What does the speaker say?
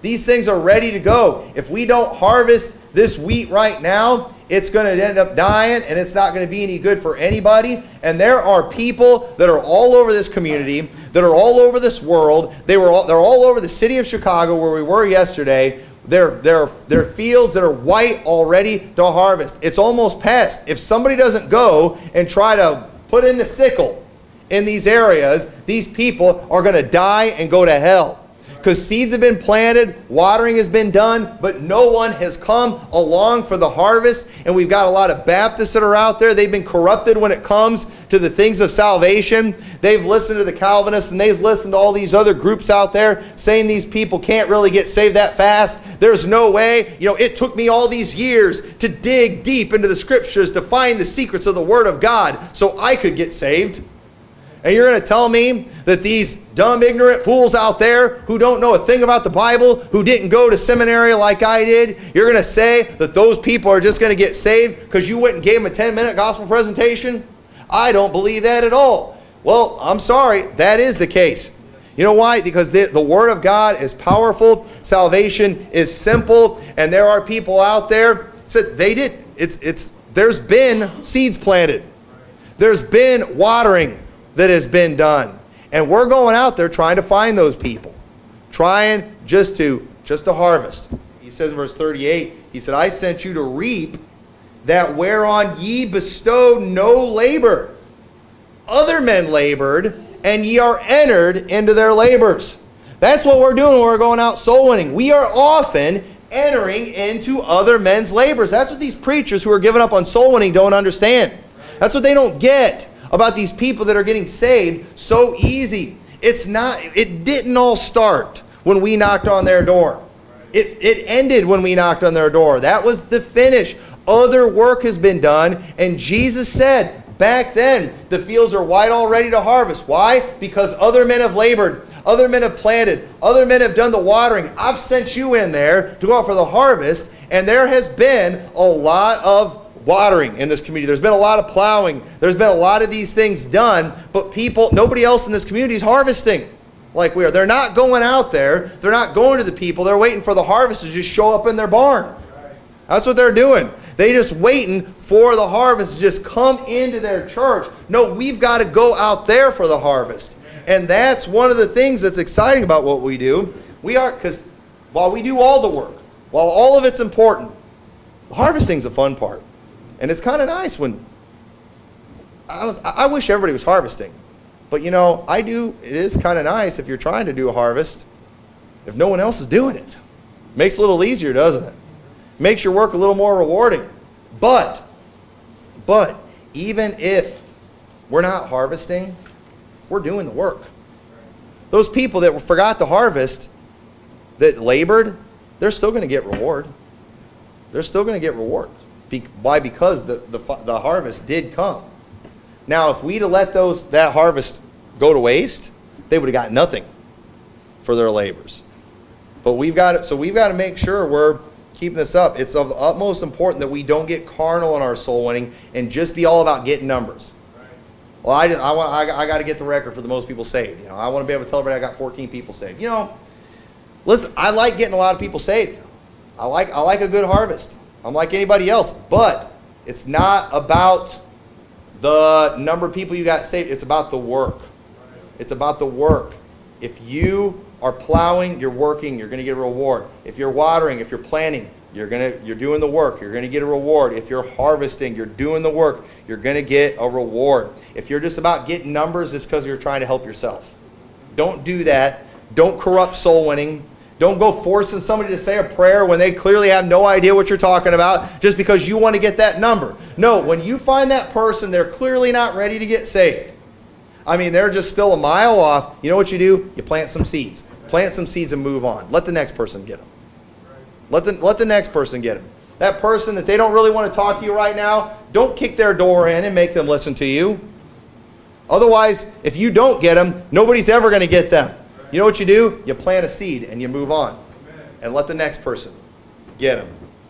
These things are ready to go. If we don't harvest this wheat right now, it's going to end up dying, and it's not going to be any good for anybody. And there are people that are all over this community, that are all over this world. They're all over the city of Chicago, where we were yesterday. They're fields that are white already to harvest. It's almost past. If somebody doesn't go and try to put in the sickle in these areas, these people are going to die and go to hell. Because seeds have been planted, watering has been done, but no one has come along for the harvest. And we've got a lot of Baptists that are out there. They've been corrupted when it comes to the things of salvation. They've listened to the Calvinists, and they've listened to all these other groups out there saying these people can't really get saved that fast. There's no way. It took me all these years to dig deep into the Scriptures to find the secrets of the Word of God so I could get saved. And you're going to tell me that these dumb, ignorant fools out there who don't know a thing about the Bible, who didn't go to seminary like I did, you're going to say that those people are just going to get saved because you went and gave them a 10-minute gospel presentation? I don't believe that at all. Well, I'm sorry, that is the case. You know why? Because the Word of God is powerful, salvation is simple, and there are people out there that there's been seeds planted. There's been watering that has been done. And we're going out there trying to find those people. Trying just to harvest. He says in verse 38, he said, I sent you to reap that whereon ye bestowed no labor. Other men labored, and ye are entered into their labors. That's what we're doing when we're going out soul winning. We are often entering into other men's labors. That's what these preachers who are giving up on soul winning don't understand. That's what they don't get about these people that are getting saved so easy. It didn't all start when we knocked on their door. It ended when we knocked on their door. That was the finish. Other work has been done, and Jesus said back then, the fields are white already to harvest. Why? Because other men have labored, other men have planted, other men have done the watering. I've sent you in there to go out for the harvest, and there has been a lot of watering in this community. There's been a lot of plowing. There's been a lot of these things done, but nobody else in this community is harvesting like we are. They're not going out there. They're not going to the people. They're waiting for the harvest to just show up in their barn. That's what they're doing. They're just waiting for the harvest to just come into their church. No, we've got to go out there for the harvest. And that's one of the things that's exciting about what we do. Because while we do all the work, while all of it's important, harvesting's a fun part. And it's kind of nice when, I wish everybody was harvesting. But it is kind of nice if you're trying to do a harvest, if no one else is doing it. Makes it a little easier, doesn't it? Makes your work a little more rewarding. But, even if we're not harvesting, we're doing the work. Those people that forgot to harvest, that labored, they're still going to get reward. They're still going to get reward. Why? Because the harvest did come. Now, if we'd have let that harvest go to waste, they would have got nothing for their labors. But we've got to make sure we're keeping this up. It's of the utmost importance that we don't get carnal in our soul winning and just be all about getting numbers. Well, I got to get the record for the most people saved. I want to be able to tell everybody I got 14 people saved. Listen, I like getting a lot of people saved. I like a good harvest. I'm like anybody else, but it's not about the number of people you got saved. It's about the work. It's about the work. If you are plowing, you're working, you're going to get a reward. If you're watering, if you're planting, you're doing the work, you're going to get a reward. If you're harvesting, you're doing the work, you're going to get a reward. If you're just about getting numbers, it's because you're trying to help yourself. Don't do that. Don't corrupt soul winning. Don't go forcing somebody to say a prayer when they clearly have no idea what you're talking about just because you want to get that number. No, when you find that person, they're clearly not ready to get saved. They're just still a mile off. You know what you do? You plant some seeds. Plant some seeds and move on. Let the next person get them. Let the next person get them. That person that they don't really want to talk to you right now, don't kick their door in and make them listen to you. Otherwise, if you don't get them, nobody's ever going to get them. You know what you do? You plant a seed and you move on. And let the next person get them.